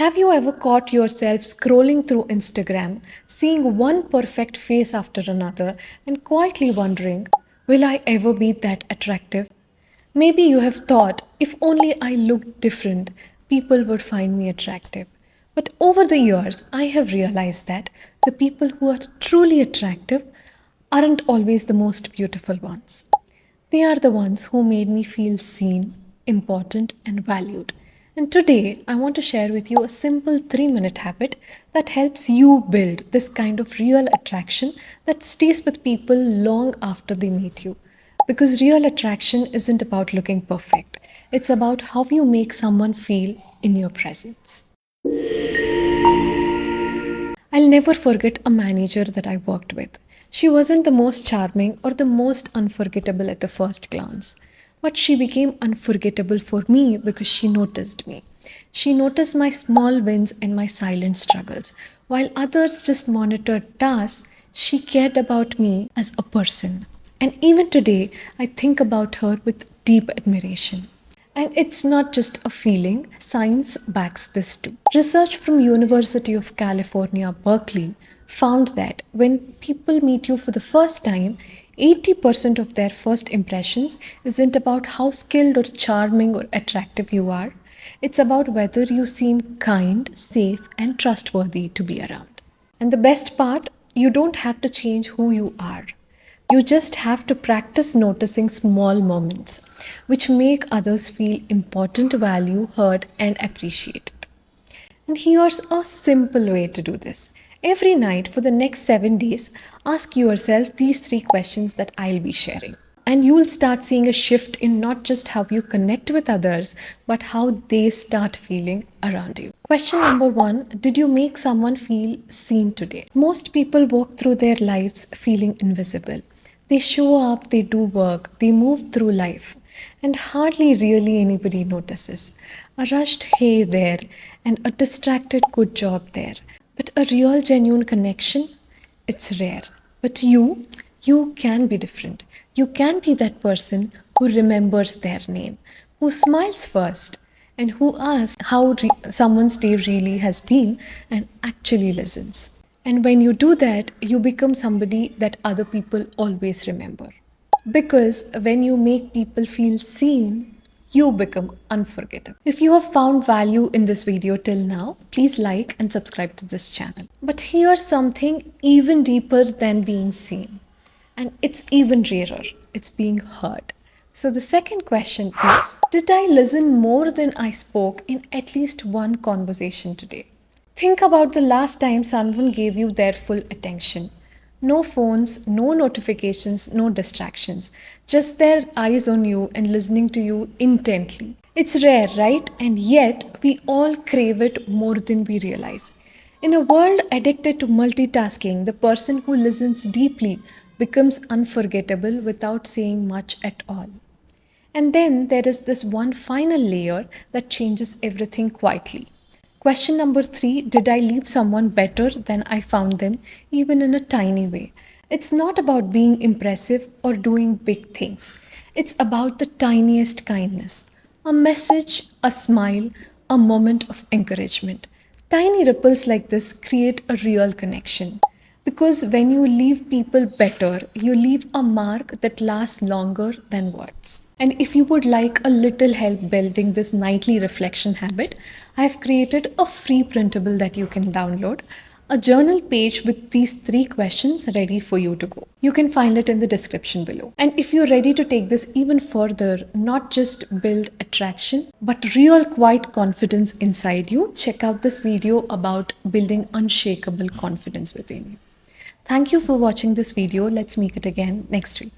Have you ever caught yourself scrolling through Instagram, seeing one perfect face after another, and quietly wondering, will I ever be that attractive? Maybe you have thought, if only I looked different, people would find me attractive. But over the years, I have realized that the people who are truly attractive aren't always the most beautiful ones. They are the ones who made me feel seen, important, and valued. And today, I want to share with you a simple 3-minute habit that helps you build this kind of real attraction that stays with people long after they meet you. Because real attraction isn't about looking perfect, it's about how you make someone feel in your presence. I'll never forget a manager that I worked with. She wasn't the most charming or the most unforgettable at the first glance, but she became unforgettable for me because she noticed me. She noticed my small wins and my silent struggles. While others just monitored tasks, she cared about me as a person. And even today, I think about her with deep admiration. And it's not just a feeling, science backs this too. Research from University of California, Berkeley found that when people meet you for the first time, 80% of their first impressions isn't about how skilled or charming or attractive you are. It's about whether you seem kind, safe, and trustworthy to be around. And the best part, you don't have to change who you are. You just have to practice noticing small moments which make others feel important, valued, heard, and appreciated. And here's a simple way to do this. Every night for the next 7 days, ask yourself these 3 questions that I'll be sharing. And you will start seeing a shift in not just how you connect with others, but how they start feeling around you. Question number 1, did you make someone feel seen today? Most people walk through their lives feeling invisible. They show up, they do work, they move through life, and hardly really anybody notices. A rushed hey there and a distracted good job there. But a real genuine connection, it's rare. But you can be different. You can be that person who remembers their name, who smiles first, and who asks how someone's day really has been and actually listens. And when you do that, you become somebody that other people always remember. Because when you make people feel seen, you become unforgettable. If you have found value in this video till now, please like and subscribe to this channel. But here's something even deeper than being seen. And it's even rarer. It's being heard. So the second question is, did I listen more than I spoke in at least one conversation today? Think about the last time someone gave you their full attention. No phones, no notifications, no distractions. Just their eyes on you and listening to you intently. It's rare, right? And yet, we all crave it more than we realize. In a world addicted to multitasking, the person who listens deeply becomes unforgettable without saying much at all. And then there is this one final layer that changes everything quietly. Question number 3, did I leave someone better than I found them, even in a tiny way? It's not about being impressive or doing big things. It's about the tiniest kindness. A message, a smile, a moment of encouragement. Tiny ripples like this create a real connection. Because when you leave people better, you leave a mark that lasts longer than words. And if you would like a little help building this nightly reflection habit, I have created a free printable that you can download, a journal page with these 3 questions ready for you to go. You can find it in the description below. And if you're ready to take this even further, not just build attraction, but real quiet confidence inside you, check out this video about building unshakable confidence within you. Thank you for watching this video. Let's meet it again next week.